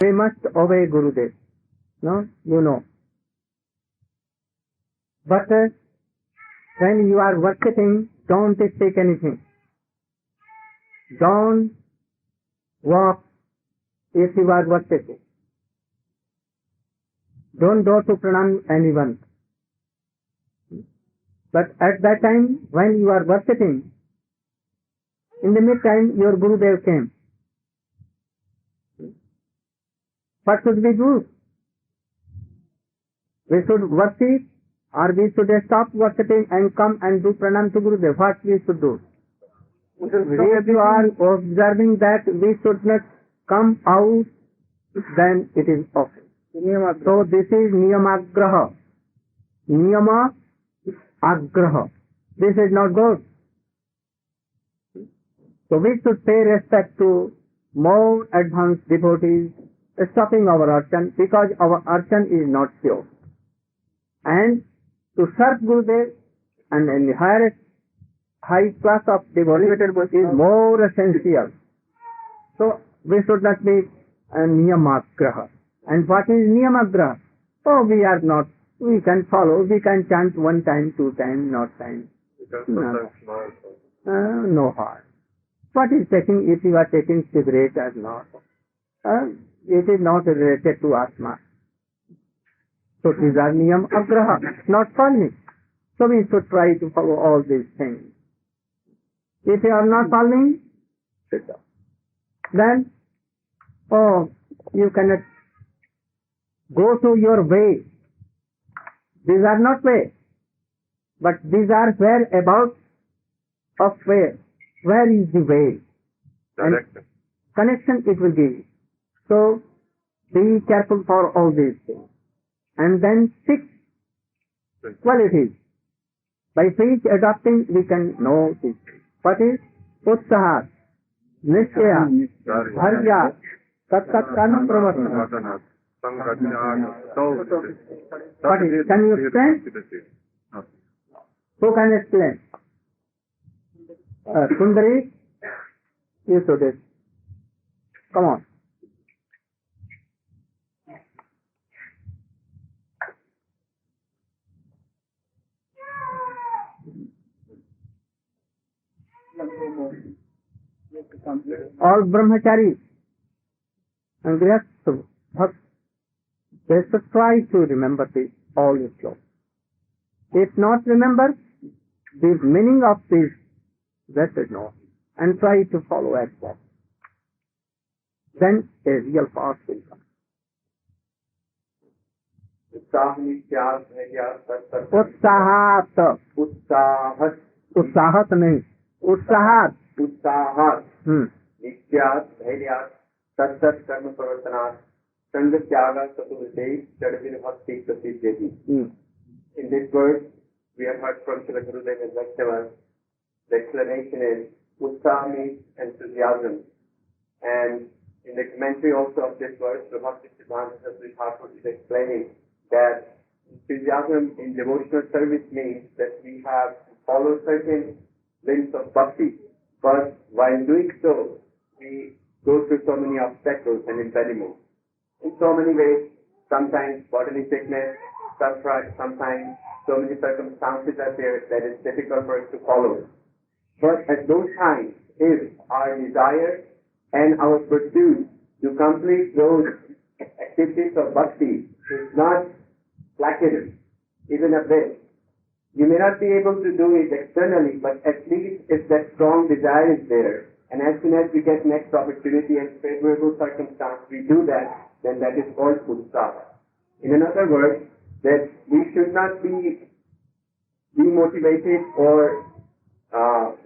We must obey Gurudev. No, you know. But when you are worshipping, don't speak anything. Don't walk if you are worshipping. Don't go to pranam anyone. But at that time, when you are worshipping, in the meantime, your Gurudev came. What should we do? We should worship, or we should stop worshipping and come and do pranam to Gurudev. What we should do? If you are observing that we should not come out, then it is okay. So this is niyamagraha. Niyama agraha. This is not good. So we should pay respect to more advanced devotees, stopping our archan, because our archan is not pure. And to serve Gurudev and in the high class of devoted is more essential. So we should not be niyamagraha. And what is niyamagraha? Oh, we are not. We can follow. We can chant 1 time, 2 times, not time. No harm. What is taking, if you are taking cigarette or not? It is not related to Atma. So these are niyam agraha, not following. So we should try to follow all these things. If you are not following, then, you cannot go to your way. These are not way, but these are whereabouts of where. Where is the way? And connection it will give. So be careful for all these things. And then 6 qualities. By which adopting we can know this. What is? Utsaha, Nishchaya, Dharya, Tattatkan Pravartana. What is? Can you explain? Who can explain? Sundari, you should it. Come on. All brahmacharis and grihastha bhakt, they should try to remember this all is slow. If not remember the meaning of this, they should know and try to follow as well. Then a real path will come. उत्साहात उत्साहत नहीं उत्साहात उत्साहात नित्यात धैर्यात सत्सत कर्म प्रवर्तनात संग त्याग सतुवृत्ति जड़विन भक्ति प्रसिद्धि. In this verse, we have heard from Srila Gurudev and lecturer. The explanation is Utsaha means enthusiasm. And in the commentary also of this verse, Srimati Radhika is explaining that enthusiasm in devotional service means that we have to follow certain links of bhakti. But while doing so, we go through so many obstacles and impediments. In so many ways, sometimes bodily sickness, suffering, sometimes so many circumstances are there that it's difficult for us to follow. But at those times, if our desire and our pursuit to complete those activities of bhakti is not slackened, even a bit, you may not be able to do it externally, but at least if that strong desire is there, and as soon as we get next opportunity and favorable circumstance, we do that, then that is called utsaha. In another word, that we should not be demotivated or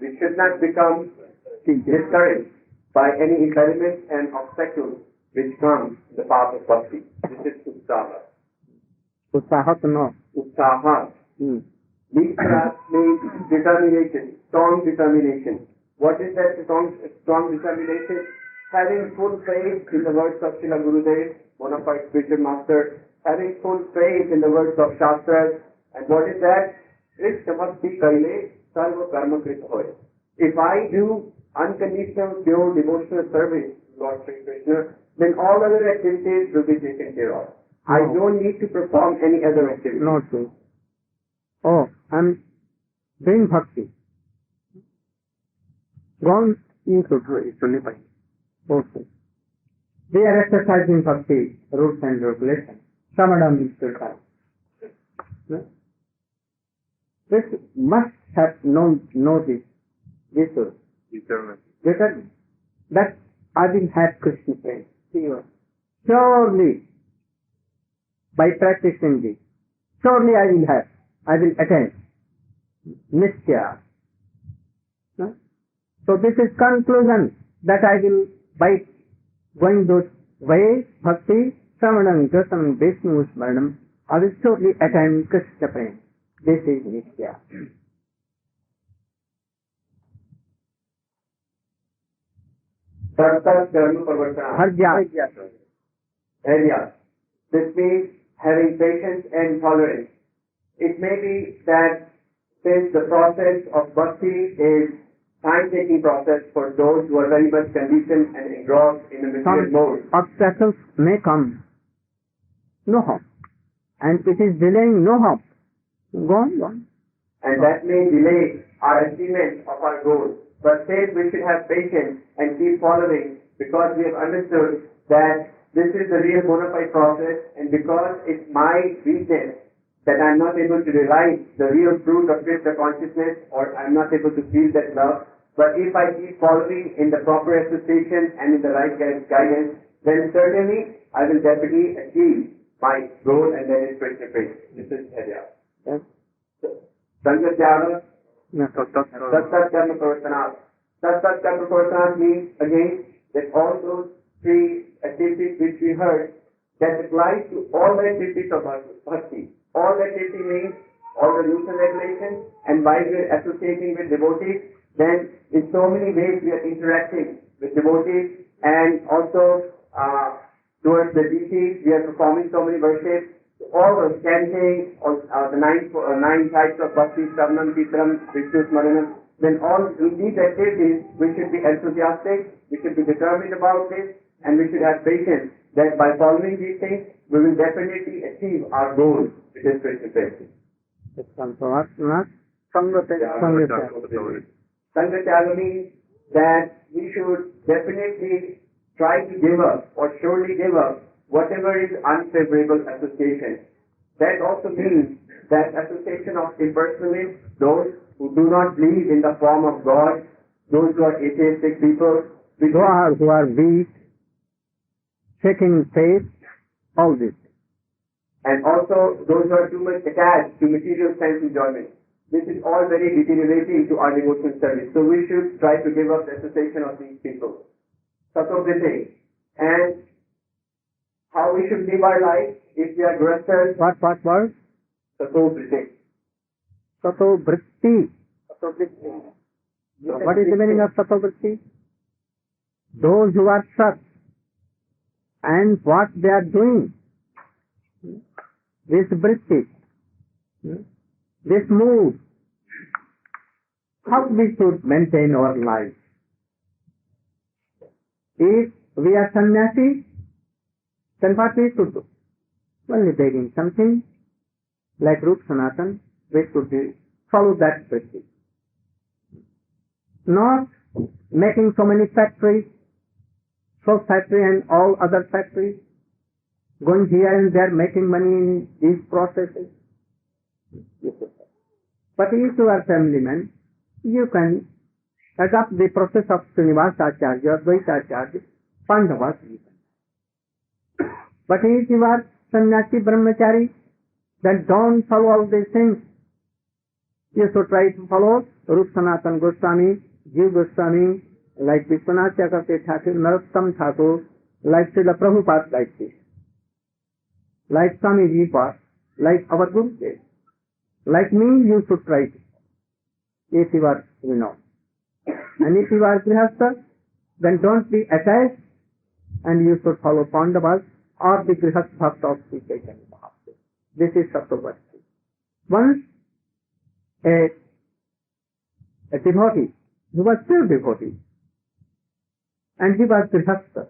we should not become discouraged by any impediments and obstacles which come in the path of bhakti. This is utsaha. Utsahat no. Utsaha. Nikya means determination, strong determination. What is that strong determination? Having full faith in the words of Srila Gurudev, one of our spiritual masters, having full faith in the words of Shastras. And what is that? Krishna bhakti kaile sarva karma krita hoy. If I do unconditional, pure devotional service to Lord Sri Krishna, then all other activities will be taken care of. I don't need to perform any other activity. Not true. Oh, I'm doing bhakti. Gone, you should do it, only fine. Okay. We are exercising bhakti, rules and regulations. Samadam is exercise. This must have known this. This is determined that I will have Krishna prema. Surely, by practicing this, surely I will attain Nitya. No? So this is conclusion that I will, by going those ways, bhakti, samanam, dasanam, vishnu, smaranam, I will surely attain Krishna prema. This is Nitya. Sartat karma pravartana. Harya. This means having patience and tolerance. It may be that since the process of bhakti is time-taking process for those who are very much conditioned and engrossed in the material mode. Obstacles may come. No harm. And it is delaying, no harm. Go on. And that may delay our achievement of our goal. But still we should have patience and keep following because we have understood that this is the real bona fide process, and because it's my weakness that I'm not able to realize the real fruit of Krishna consciousness, or I'm not able to feel that love. But if I keep following in the proper association and in the right guidance, then certainly I will definitely achieve my goal, and that is Krishna prema. This is Harya. Sangat Java, Sattat Karma Pravartana. Sattat Karma Pravartana means again that all those three activities which we heard, that applies to all the activities of bhakti. All the activity means all the rules and regulations, and while we are associating with devotees, then in so many ways we are interacting with devotees, and also towards the deities we are performing so many worships. All those chanting, the nine types of bhakti, Shravanam, Kirtanam, Vishnu Smaranam, then all in these activities we should be enthusiastic, we should be determined about this, and we should have patience that by following these things we will definitely achieve our goal, which is Krishna prema. Sangatyaga means that we should definitely try to give up or surely give up whatever is unfavorable association. That also means that association of impersonalists, those who do not believe in the form of God, those who are atheistic people, who are weak, taking faith, all this. And also those who are too much attached to material sense enjoyment. This is all very deteriorating to our devotional service. So we should try to give up the association of these people. Sato-vritti. And how we should live our life if we are grasshers. What word? Sato-vritti. Sato-vritti. What is the meaning of sato-vritti? Those who are sat and what they are doing. This vritti, this mood, how we should maintain our life. If we are sannyasi, then what we should do? Only begging something, like Rup Sanatan, we should follow that vritti. Not making so many factories, soap factory and all other factories, going here and there making money in these processes. But if you are family man, you can adopt the process of Srinivasa Acharya, Dvaita Acharya, Pandavas. But if you are sannyasi brahmachari, then don't follow all these things. You should try to follow Rup Sanatan Goswami, Jiv Goswami, like Vishwanath Chakravarti Thakur, Narottam Thakur, like Srila Prabhupada, like this. Like Swamiji Path, like our Guru says. Like me, you should try to, if you are renowned. And if you are Grihastha, then don't be attached, and you should follow Pandavas or the Grihastha Bhakta of Sri Chaitanya Mahaprabhu. This is Sattva-bhakti. Once a devotee, he was still devotee, and he was Grihastha,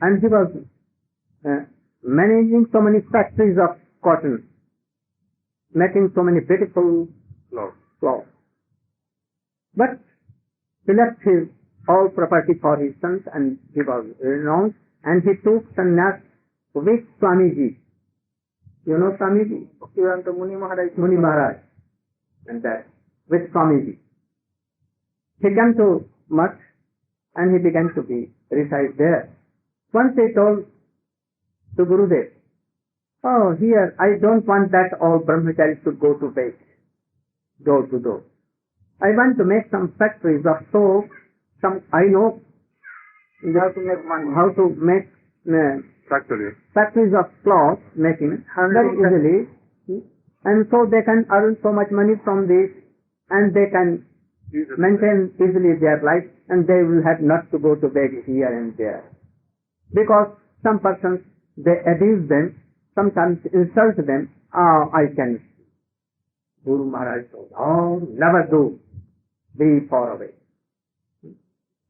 and he was managing so many factories of cotton, making so many beautiful clothes. But he left his all property for his sons, and he was renowned, and he took sannyas with Swamiji. You know Swamiji? Muni Maharaj. And that, with Swamiji. He came to Mutt, and he began to reside there. Once he told to Gurudev, "Oh, here, I don't want that all brahmacharis should go to bed, door to door. I want to make some factories of soap. I know how to make factories of cloth making very easily, and so they can earn so much money from this, and they can maintain easily their life, and they will have not to go to beg here and there. Because some persons, they abuse them, sometimes insult them. I can." Guru Maharaj told, "Oh, never do. Be far away.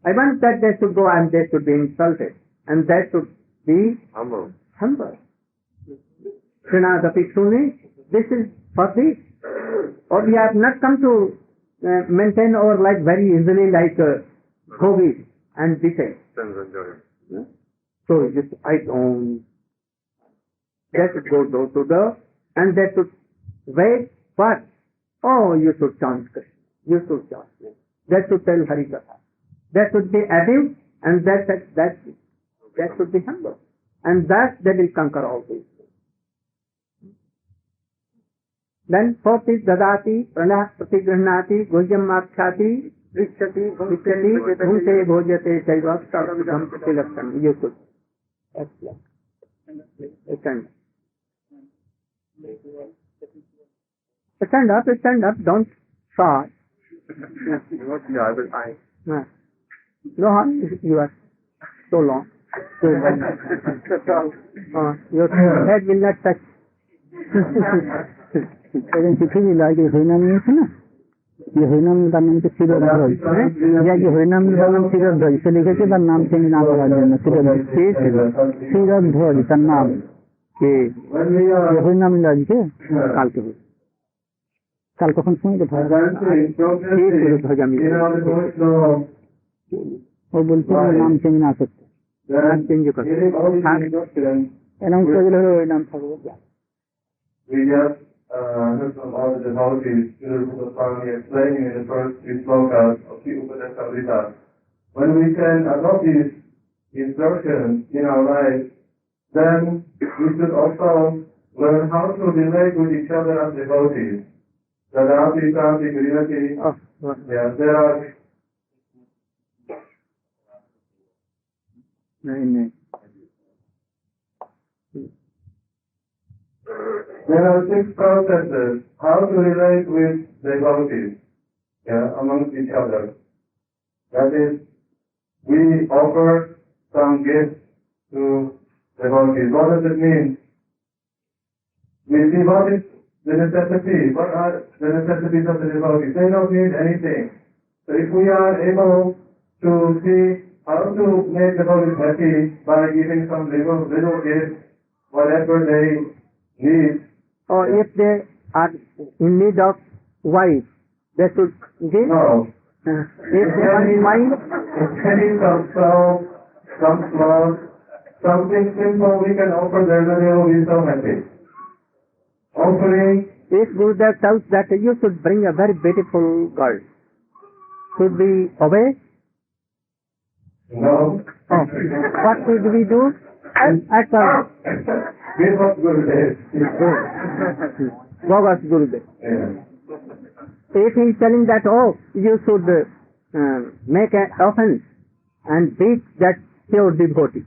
I want that they should go and they should be insulted, and they should be humble. Srinadapi Suni, this is for this. Or we have not come to maintain our life very easily like Gobi and Dite. So I don't. They should go door to door, and they should wait. What? Oh, you should chant Krishna. You should chant. They should tell Harikatha. They should be active, and that should be humble. And that they will conquer all these things. Then fourth is Dadati, Pranah Pratigrihnati, Gojam Makshati, Rikshati, Bhunte, Bhojate, Chaiva, Sarvam, Tilaksham. You should. Excellent. Stand up, don't shout. No harm, you are so long. Your head will not touch. পৃথিবী লয় যে হরিনাম নিয়েছে না, যে হরিনাম তার নাম হচ্ছে শিরোধ্বজ। যে হরিনাম তার নাম শিরোধ্বজ, সে লিখেছে তার নাম চেঞ্জ না করার জন্য। শিরোধ্বজ তার নাম। হরিনাম লজকে কাল কখন সময় কোথায় ও বলছে নাম চেঞ্জ না করতে, নাম চেঞ্জ করতে এরকম করে দিলে ওই নাম থাকবে। From all the devotees, Srila Goswami explaining in the first three slokas of the Upanishadita. When we can adopt these instructions in our life, then we should also learn how to relate with each other as devotees. Dadati, Santi, Grinati, there are... There are 6 processes how to relate with devotees amongst each other. That is, we offer some gifts to devotees. What does it mean? We see what is the necessity. What are the necessities of the devotees? They don't need anything. So if we are able to see how to make devotees happy by giving some little gifts, whatever they need. Or if they are in need of wife, they should give? No. If they are in mind? Any some soap, some clothes, something simple we can offer them and they will be so happy. Offering. If Gurudev tells that you should bring a very beautiful girl, should we obey? No. Oh. What should we do? At Give up Gurudev. Bogus Gurudev. Yeah. If he is telling that, oh, you should make an offense and beat that pure devotee,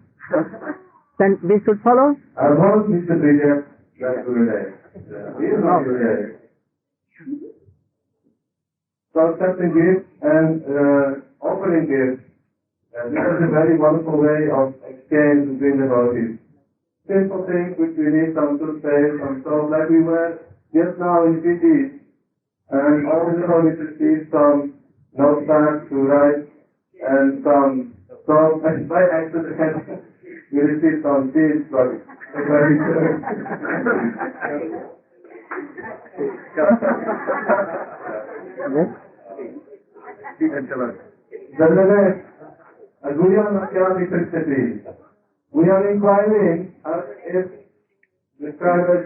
then we should follow? I want Mr. Vijay, that Gurudev. He is not Gurudev. So accepting gifts and offering gifts, this is a very wonderful way of exchange between the devotees. Simple things which we need, some toothpaste, some soap, like we were just now in Fiji, and all the devotees received some notepads to write and some soap, and by accident we received some seeds, but we are inquiring if described as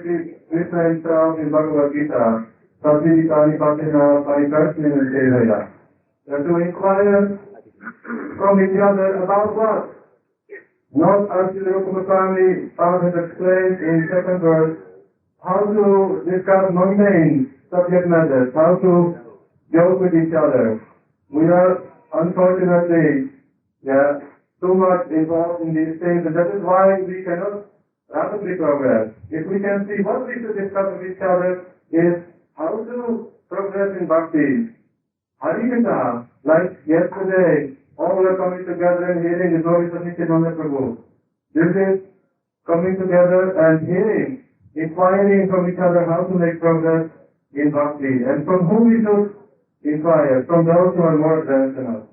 Krishna himself in Bhagavad Gita, Satvitani Patina Parikarshina Sevaya. To inquire from each other about what? Not as the Rupaswami has explained in second verse, how to discuss mundane subject matters, how to joke with each other. We are unfortunately too much involved in these things, and that is why we cannot rapidly progress. If we can see what we should discuss with each other is how to progress in bhakti. Harikatha, like yesterday, all were coming together and hearing the glories of Nityananda Prabhu. This is coming together and hearing, inquiring from each other how to make progress in bhakti. And from whom we should inquire? From those who are more advanced than us.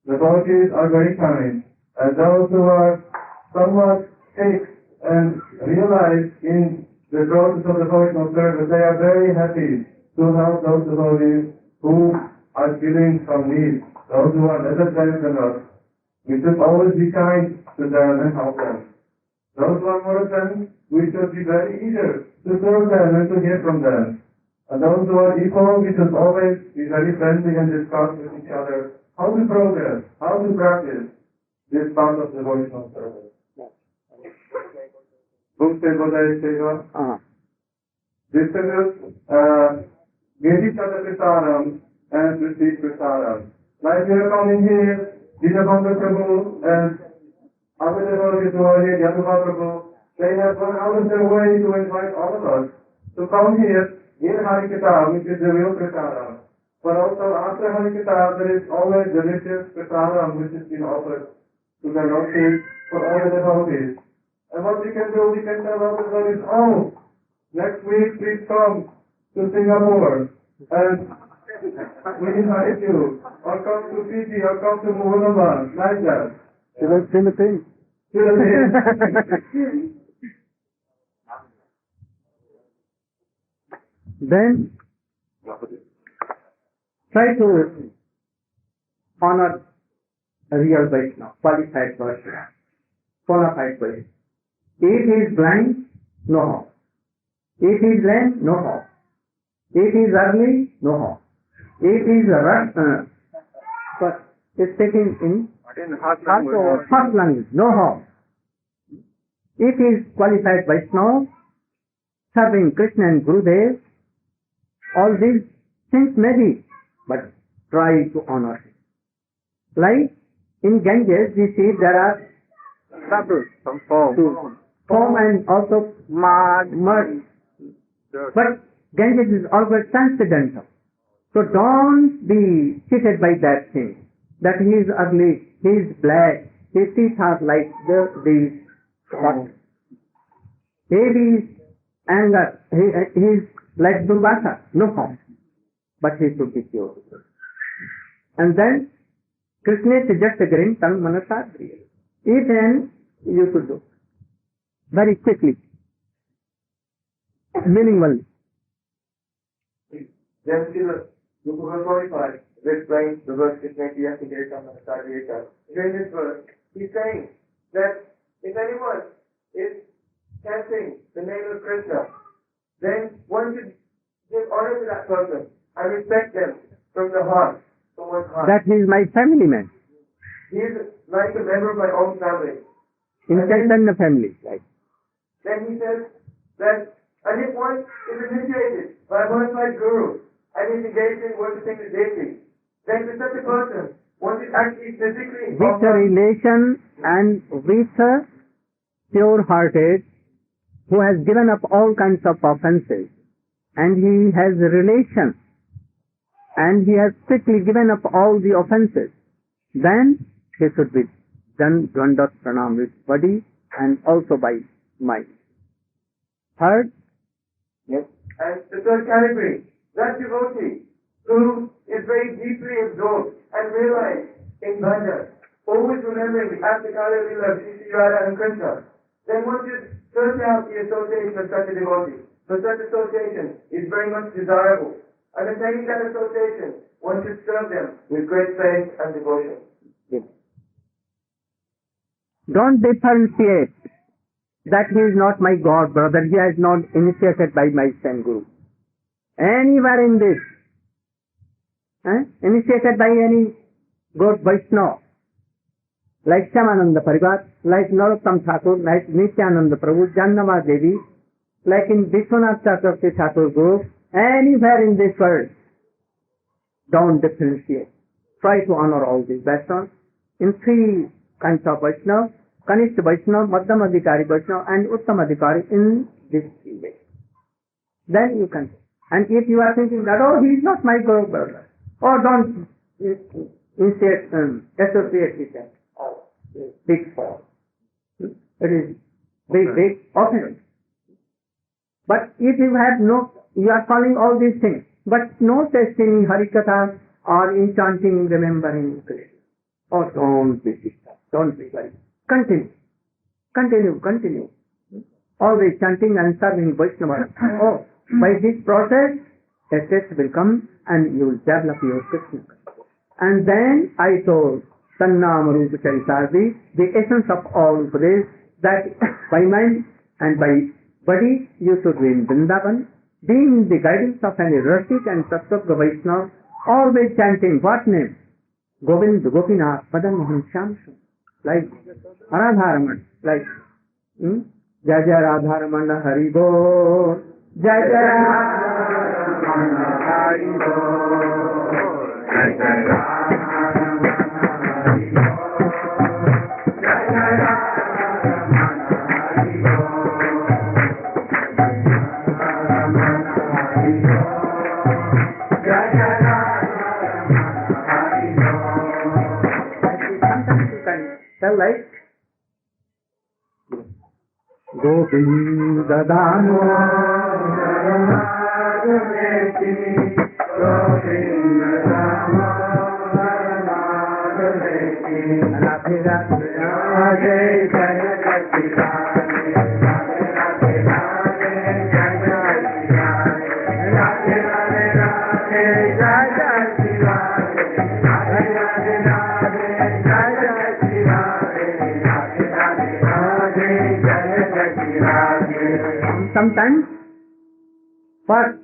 The devotees are very kind, and those who are somewhat sick and realize in the process of devotional service, they are very happy to help those devotees who are feeling some need, those who are less advanced than us. We should always be kind to them and help them. Those who are more advanced, we should be very eager to serve them and to hear from them. And those who are equal, we should always be very friendly and discuss with each other how to progress, how to practice this part of devotional service. Distribute Gedi Prasaram and receive Prasaram. Like we are coming here, Dinabanga Prabhu and other devotees who are here, Yadava Prabhu, they have gone out of their way to invite all of us to come here in Harikatha, which is the real Prasaram. But also after Harikatha, there is always delicious Prasaram which is being offered to the devotees for all the devotees. And what we can do, we can tell all the devotees, oh, next week please come to Singapore and we invite you, or come to Fiji, or come to Muhammad, like that. Philippines. Then try to honor a real Vaishnava, qualified person, bona fide person. If he is blind, no harm. If he is lame, no harm. If he is ugly, no harm. If he is speaking in hot language, no harm. If he is qualified Vaishnava, serving Krishna and Gurudev, all these things may be, but try to honor him. Like in Ganges, we see there are bubbles, some foam and also mud. But Ganges is always transcendental. So don't be cheated by that thing. That he is ugly, he is black, his teeth are like these. Maybe his anger, he is like Durvasa, no harm. But he should be pure. And then, Krishna Sujastagarin Tang Manasadriya. Even you could do. Very quickly. Meaningfully. Then you could qualify. Explains the verse Krishna Sujastagarin Tang Manasadriya. In this verse, he's saying that if anyone is chanting the name of Krishna, then one should give honor to that person and respect them from the heart, from one's heart. That he is my family man. He is like a member of my own family. In Chaitanya family, right? Then he says that, and if one is initiated by one like Guru and is engaged in worshipping the deity, then to such a person, one is actually physically with a relation and with a pure-hearted who has given up all kinds of offenses, and he has a relation, and he has quickly given up all the offenses, then he should be done Dvandvat Pranam with body and also by mind. Third, yes. And the third category, that devotee who is very deeply absorbed and realized in bhajan, always remembering the Atmikala Lila, Sri Radha and Krishna, then one should search out the association of such a devotee. So such association is very much desirable. And attaining that association, one should serve them with great faith and devotion. Yes. Don't differentiate that he is not my God brother, he is not initiated by my Saint Guru. Anywhere in this, initiated by any good Vaishnava, like Shyamananda Parivar, like Narottam Thakur, like Nityananda Prabhu, Jannama Devi, like in Vishwanath Chakravarti Thakur group, anywhere in this world, don't differentiate. Try to honor all these Vaishnavas in three kinds of Vaishnava: Kanishta Vaishnava, Madhyam Adhikari Vaishnava, and Uttam Adhikari, in this three ways. Then you can. And if you are thinking that, oh, he is not my Guru brother, or don't associate with them, big fall. It is big offense. But if you have you are calling all these things, but no taste in Harikatha or in chanting, remembering Krishna. Oh, don't be disturbed. Don't be worried. Continue. Always chanting and serving Vaishnava. Oh, by this process, a taste will come and you will develop your Krishna. And then I told Sannama Rupa Charisardi, the essence of all this, that by mind and by body you should be in Vrindavan, being the guidance of any Rasik and Sattva Vaishnava, always chanting what name? Govind, Gopinath, Padan Mohan Shyam, like Radharaman, like Jai Jai Radharaman Hari Bol, Jai Jai Radharaman Hari Bol, Jai Jai Radharaman Hari Bol, Jai Jai Radharaman Hari Bol, Jai Jai tell like Govinda Dano sometimes for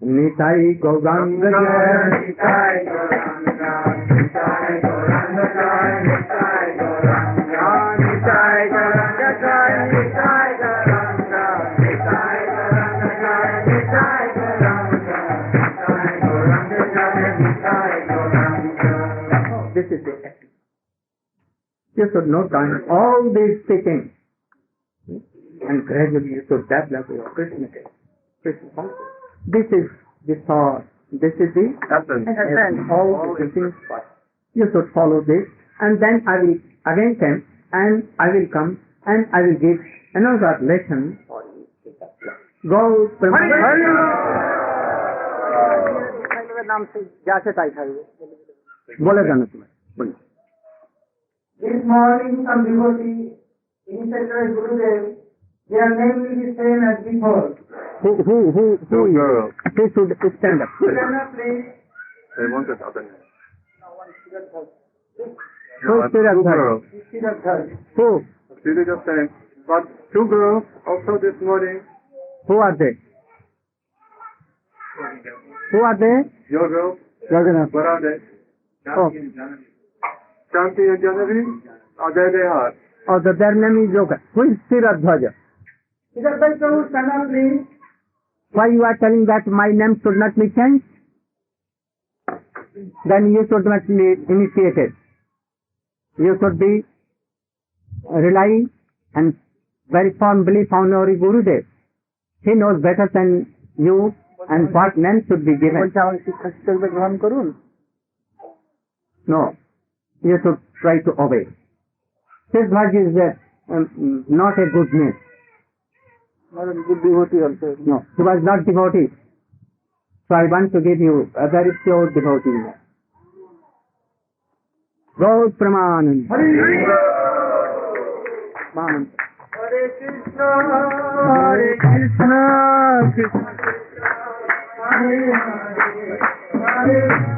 Nitai Gauranga Jai, Nitai Gauranga, Nitai Gauranga Jai, Nitai Gauranga, Nitai Gauranga Jai, Nitai Gauranga, Nitai Gauranga Jai, Nitai Gauranga, Nitai Gauranga Jai, Nitai Gauranga. This is the essence. You should note down all these teachings. And gradually you should develop your Krishna consciousness. This is the thought. This is the essence. All the things. You should follow this, and then I will again come, and I will come, and I will give another lesson for you. Go, Prema. बोले जाना तुम्हें. This morning some devotee initiated by Gurudev. Their name will be same as before. Who girl. Who should stand up? Stand up, please. They wanted other names. Who stood up? Two girls. Who? She just saying, but two girls also this morning. Who are they? Who are they? Your girls. Jagannath. What are they? Oh. Shanti and Janavi? Oh, there they are. Oh, their name is Yoga. Who is Siradhvaja? Siddhartha Prabhu, stand up, please. Why you are telling that my name should not be changed? Then you should not be initiated. You should be relying and very firm belief on your Gurudev. He knows better than you and what name should be given. No, you should try to obey. Siddhartha is not a good name. Not a good devotee also. No, he was not devotee. So I want to give you a very pure devotee name. Gaur Pramanand. Hare Krishna, Hare Krishna, Krishna Krishna, Hare Hare, Hare